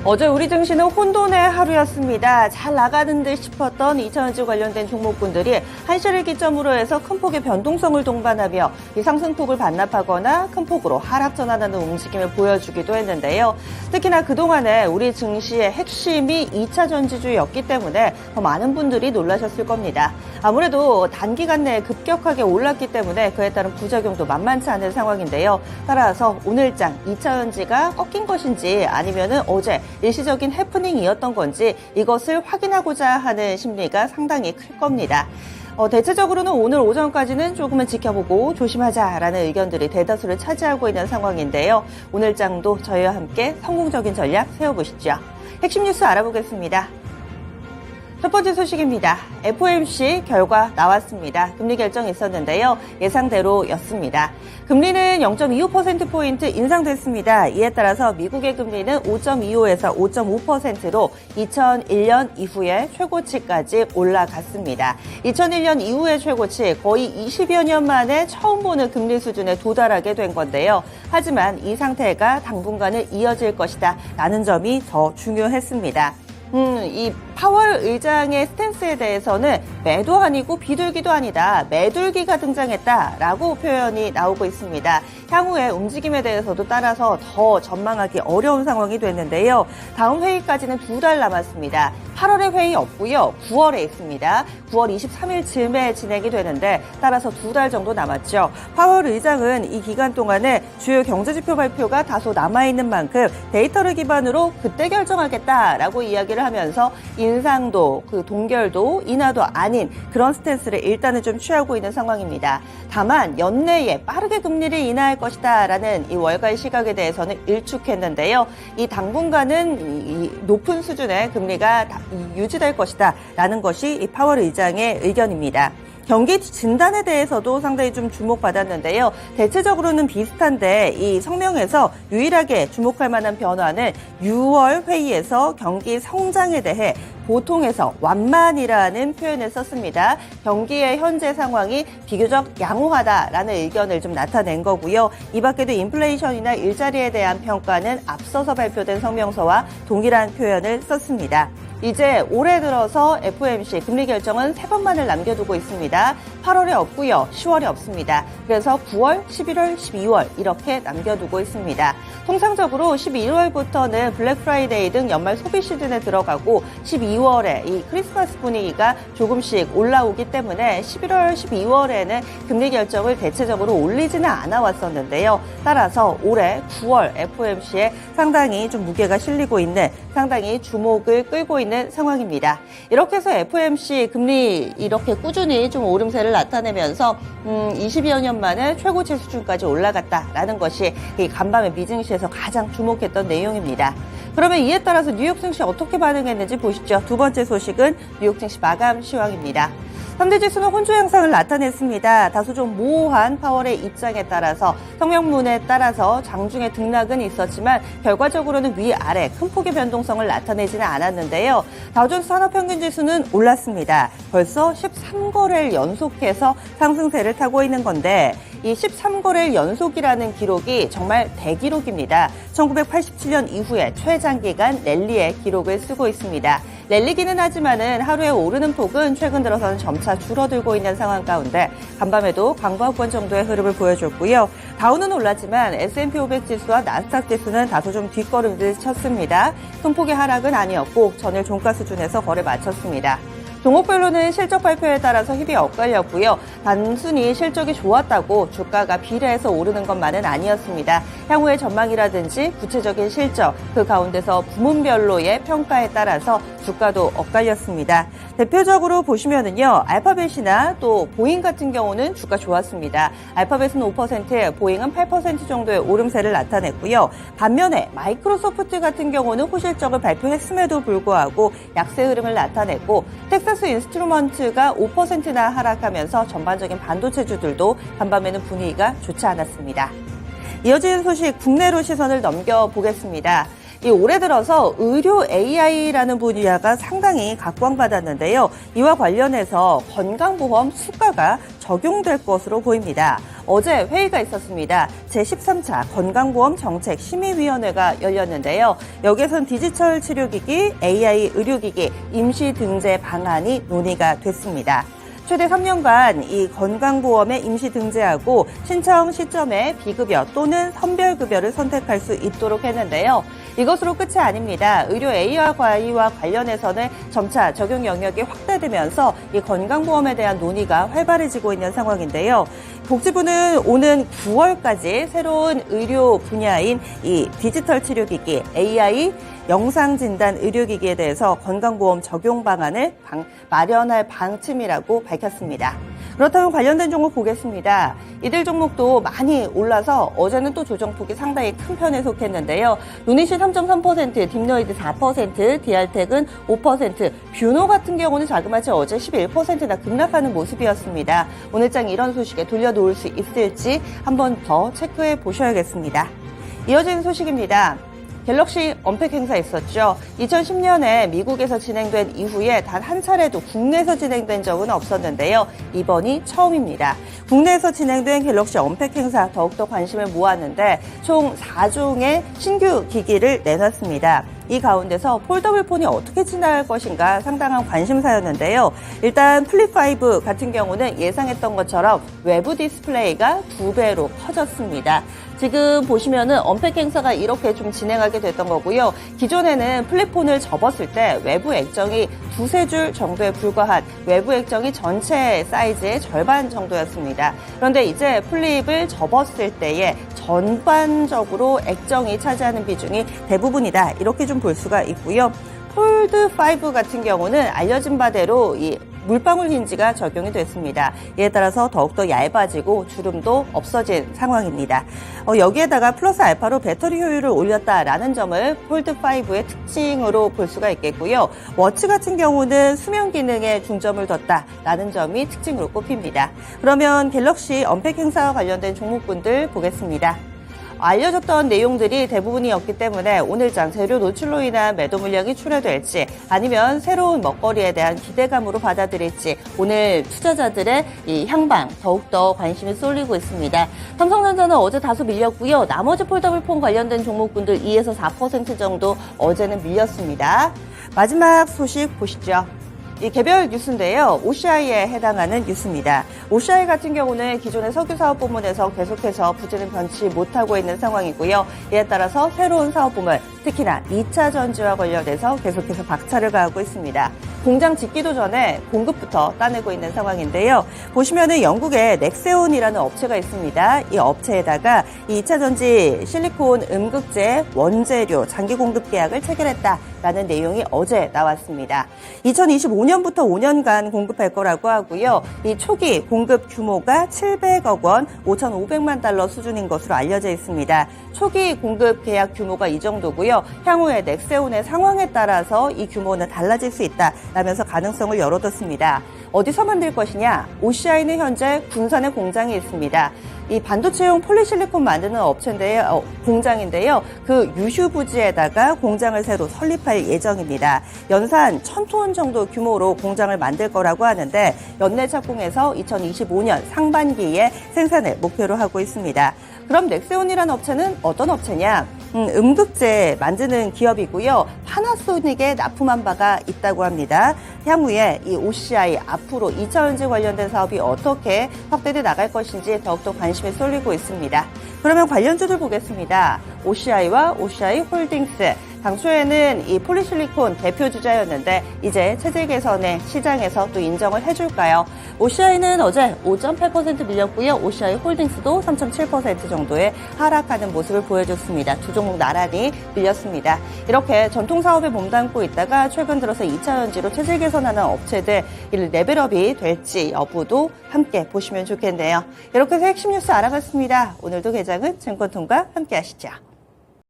어제 우리 증시는 혼돈의 하루였습니다. 잘 나가는 듯 싶었던 2차전지 관련된 종목군들이 한시를 기점으로 해서 큰 폭의 변동성을 동반하며 이 상승폭을 반납하거나 큰 폭으로 하락 전환하는 움직임을 보여주기도 했는데요. 특히나 그동안에 우리 증시의 핵심이 2차전지주였기 때문에 더 많은 분들이 놀라셨을 겁니다. 아무래도 단기간 내에 급격하게 올랐기 때문에 그에 따른 부작용도 만만치 않은 상황인데요. 따라서 오늘장 2차전지가 꺾인 것인지 아니면은 어제 일시적인 해프닝이었던 건지 이것을 확인하고자 하는 심리가 상당히 클 겁니다. 대체적으로는 오늘 오전까지는 조금은 지켜보고 조심하자라는 의견들이 대다수를 차지하고 있는 상황인데요. 오늘장도 저희와 함께 성공적인 전략 세워보시죠. 핵심 뉴스 알아보겠습니다. 첫 번째 소식입니다. FOMC 결과 나왔습니다. 금리 결정이 있었는데요. 예상대로였습니다. 금리는 0.25%포인트 인상됐습니다. 이에 따라서 미국의 금리는 5.25에서 5.5%로 2001년 이후의 최고치까지 올라갔습니다. 2001년 이후의 최고치 거의 20여 년 만에 처음 보는 금리 수준에 도달하게 된 건데요. 하지만 이 상태가 당분간은 이어질 것이다 라는 점이 더 중요했습니다. 이 파월 의장의 스탠스에 대해서는 매도 아니고 비둘기도 아니다. 매둘기가 등장했다라고 표현이 나오고 있습니다. 향후의 움직임에 대해서도 따라서 더 전망하기 어려운 상황이 됐는데요. 다음 회의까지는 2달 남았습니다. 8월에 회의 없고요. 9월에 있습니다. 9월 23일쯤에 진행이 되는데 따라서 2달 정도 남았죠. 파월 의장은 이 기간 동안에 주요 경제지표 발표가 다소 남아있는 만큼 데이터를 기반으로 그때 결정하겠다라고 이야기를 하면서 인상도 동결도 인하도 아닌 그런 스탠스를 일단은 좀 취하고 있는 상황입니다. 다만 연내에 빠르게 금리를 인하할 것이다라는 이 월가의 시각에 대해서는 일축했는데요. 이 당분간은 이 높은 수준의 금리가 유지될 것이다라는 것이 이 파월 의장의 의견입니다. 경기 진단에 대해서도 상당히 좀 주목받았는데요. 대체적으로는 비슷한데 이 성명에서 유일하게 주목할 만한 변화는 6월 회의에서 경기 성장에 대해 보통에서 완만이라는 표현을 썼습니다. 경기의 현재 상황이 비교적 양호하다라는 의견을 좀 나타낸 거고요. 이 밖에도 인플레이션이나 일자리에 대한 평가는 앞서서 발표된 성명서와 동일한 표현을 썼습니다. 이제 올해 들어서 FOMC 금리 결정은 3번만을 남겨두고 있습니다. 8월에 없고요. 10월에 없습니다. 그래서 9월, 11월, 12월 이렇게 남겨두고 있습니다. 통상적으로 11월부터는 블랙 프라이데이 등 연말 소비 시즌에 들어가고 12월에 이 크리스마스 분위기가 조금씩 올라오기 때문에 11월, 12월에는 금리 결정을 대체적으로 올리지는 않아 왔었는데요. 따라서 올해 9월 FOMC에 상당히 좀 무게가 실리고 있는 상당히 주목을 끌고 있는 상황입니다. 이렇게 해서 FOMC 금리 이렇게 꾸준히 좀 오름세를 나타내면서 20여 년 만에 최고치 수준까지 올라갔다라는 것이 이 간밤에 미증시에서 가장 주목했던 내용입니다. 그러면 이에 따라서 뉴욕 증시 어떻게 반응했는지 보시죠. 두 번째 소식은 뉴욕 증시 마감 시황입니다. 3대 지수는 혼조 양상을 나타냈습니다. 다소 좀 모호한 파월의 입장에 따라서 성명문에 따라서 장중에 등락은 있었지만 결과적으로는 위아래 큰 폭의 변동성을 나타내지는 않았는데요. 다우존스 산업평균지수는 올랐습니다. 벌써 13거래를 연속해서 상승세를 타고 있는 건데 이 13거래일 연속이라는 기록이 정말 대기록입니다. 1987년 이후에 최장기간 랠리의 기록을 쓰고 있습니다. 랠리기는 하지만은 하루에 오르는 폭은 최근 들어서는 점차 줄어들고 있는 상황 가운데 간밤에도 강보합권 정도의 흐름을 보여줬고요. 다우는 올랐지만 S&P 500 지수와 나스닥 지수는 다소 좀 뒷걸음질 쳤습니다. 큰 폭의 하락은 아니었고 전일 종가 수준에서 거래 마쳤습니다. 종목별로는 실적 발표에 따라서 힘이 엇갈렸고요. 단순히 실적이 좋았다고 주가가 비례해서 오르는 것만은 아니었습니다. 향후의 전망이라든지 구체적인 실적, 그 가운데서 부문별로의 평가에 따라서 주가도 엇갈렸습니다. 대표적으로 보시면은요, 알파벳이나 또 보잉 같은 경우는 주가 좋았습니다. 알파벳은 5%, 보잉은 8% 정도의 오름세를 나타냈고요. 반면에 마이크로소프트 같은 경우는 호실적을 발표했음에도 불구하고 약세 흐름을 나타냈고, 텍사스 인스트루먼트가 5%나 하락하면서 전반적인 반도체주들도 간밤에는 분위기가 좋지 않았습니다. 이어지는 소식 국내로 시선을 넘겨보겠습니다. 이 올해 들어서 의료 AI라는 분야가 상당히 각광받았는데요. 이와 관련해서 건강보험 수가가 적용될 것으로 보입니다. 어제 회의가 있었습니다. 제13차 건강보험 정책심의위원회가 열렸는데요. 여기에선 디지털 치료기기, AI 의료기기, 임시 등재 방안이 논의가 됐습니다. 최대 3년간 이 건강보험에 임시 등재하고 신청 시점에 비급여 또는 선별급여를 선택할 수 있도록 했는데요. 이것으로 끝이 아닙니다. 의료 AI와 관련해서는 점차 적용 영역이 확대되면서 이 건강보험에 대한 논의가 활발해지고 있는 상황인데요. 복지부는 오는 9월까지 새로운 의료 분야인 이 디지털 치료기기, AI 영상진단 의료기기에 대해서 건강보험 적용 방안을 마련할 방침이라고 밝혔습니다. 그렇다면 관련된 종목 보겠습니다. 이들 종목도 많이 올라서 어제는 또 조정폭이 상당히 큰 편에 속했는데요. 유니시 3.3%, 딥노이드 4%, 디알텍은 5%, 뷰노 같은 경우는 자그마치 어제 11%나 급락하는 모습이었습니다. 오늘장 이런 소식에 돌려놓을 수 있을지 한번 더 체크해 보셔야겠습니다. 이어지는 소식입니다. 갤럭시 언팩 행사 있었죠. 2010년에 미국에서 진행된 이후에 단 한 차례도 국내에서 진행된 적은 없었는데요. 이번이 처음입니다. 국내에서 진행된 갤럭시 언팩 행사 더욱더 관심을 모았는데 총 4종의 신규 기기를 내놨습니다. 이 가운데서 폴더블 폰이 어떻게 진화할 것인가 상당한 관심사였는데요. 일단 플립5 같은 경우는 예상했던 것처럼 외부 디스플레이가 2배로 커졌습니다. 지금 보시면은 언팩 행사가 이렇게 좀 진행하게 됐던 거고요. 기존에는 플립폰을 접었을 때 외부 액정이 2-3줄 정도에 불과한 외부 액정이 전체 사이즈의 절반 정도였습니다. 그런데 이제 플립을 접었을 때에 전반적으로 액정이 차지하는 비중이 대부분이다. 이렇게 좀 볼 수가 있고요. 폴드5 같은 경우는 알려진 바대로 이 물방울 힌지가 적용이 됐습니다. 이에 따라서 더욱더 얇아지고 주름도 없어진 상황입니다. 여기에다가 플러스 알파로 배터리 효율을 올렸다라는 점을 폴드5의 특징으로 볼 수가 있겠고요. 워치 같은 경우는 수면 기능에 중점을 뒀다라는 점이 특징으로 꼽힙니다. 그러면 갤럭시 언팩 행사와 관련된 종목군들 보겠습니다. 알려졌던 내용들이 대부분이었기 때문에 오늘장 재료 노출로 인한 매도 물량이 출회될지 아니면 새로운 먹거리에 대한 기대감으로 받아들일지 오늘 투자자들의 이 향방 더욱더 관심이 쏠리고 있습니다. 삼성전자는 어제 다소 밀렸고요. 나머지 폴더블폰 관련된 종목군들 2에서 4% 정도 어제는 밀렸습니다. 마지막 소식 보시죠. 이 개별 뉴스인데요. OCI에 해당하는 뉴스입니다. OCI 같은 경우는 기존의 석유사업부문에서 계속해서 부진을 변치 못하고 있는 상황이고요. 이에 따라서 새로운 사업부문, 특히나 2차 전지와 관련해서 계속해서 박차를 가하고 있습니다. 공장 짓기도 전에 공급부터 따내고 있는 상황인데요. 보시면은 영국에 넥세온이라는 업체가 있습니다. 이 업체에다가 2차 전지 실리콘 음극재 원재료 장기 공급 계약을 체결했다라는 내용이 어제 나왔습니다. 2025년부터 5년간 공급할 거라고 하고요. 이 초기 공급 규모가 700억 원, 5,500만 달러 수준인 것으로 알려져 있습니다. 초기 공급 계약 규모가 이 정도고요. 향후에 넥세온의 상황에 따라서 이 규모는 달라질 수 있다라면서 가능성을 열어뒀습니다. 어디서 만들 것이냐? OCI는 현재 군산에 공장이 있습니다. 이 반도체용 폴리실리콘 만드는 업체인데요, 공장인데요. 그 유휴 부지에다가 공장을 새로 설립할 예정입니다. 연산 1,000톤 정도 규모로 공장을 만들 거라고 하는데 연내 착공해서 2025년 상반기에 생산을 목표로 하고 있습니다. 그럼 넥세온이라는 업체는 어떤 업체냐? 음극재 만드는 기업이고요. 파나소닉에 납품한 바가 있다고 합니다. 향후에 이 OCI 앞으로 2차 전지 관련된 사업이 어떻게 확대돼 나갈 것인지 더욱더 관심이 쏠리고 있습니다. 그러면 관련주들 보겠습니다. OCI와 OCI 홀딩스. 당초에는 이 폴리실리콘 대표 주자였는데 이제 체질 개선에 시장에서 또 인정을 해줄까요? OCI는 어제 5.8% 밀렸고요. OCI 홀딩스도 3.7% 정도의 하락하는 모습을 보여줬습니다. 두 종목 나란히 밀렸습니다. 이렇게 전통 사업에 몸담고 있다가 최근 들어서 2차 전지로 체질 개선하는 업체들 레벨업이 될지 여부도 함께 보시면 좋겠네요. 이렇게 해서 핵심 뉴스 알아봤습니다. 오늘도 개장은 증권통과 함께 하시죠.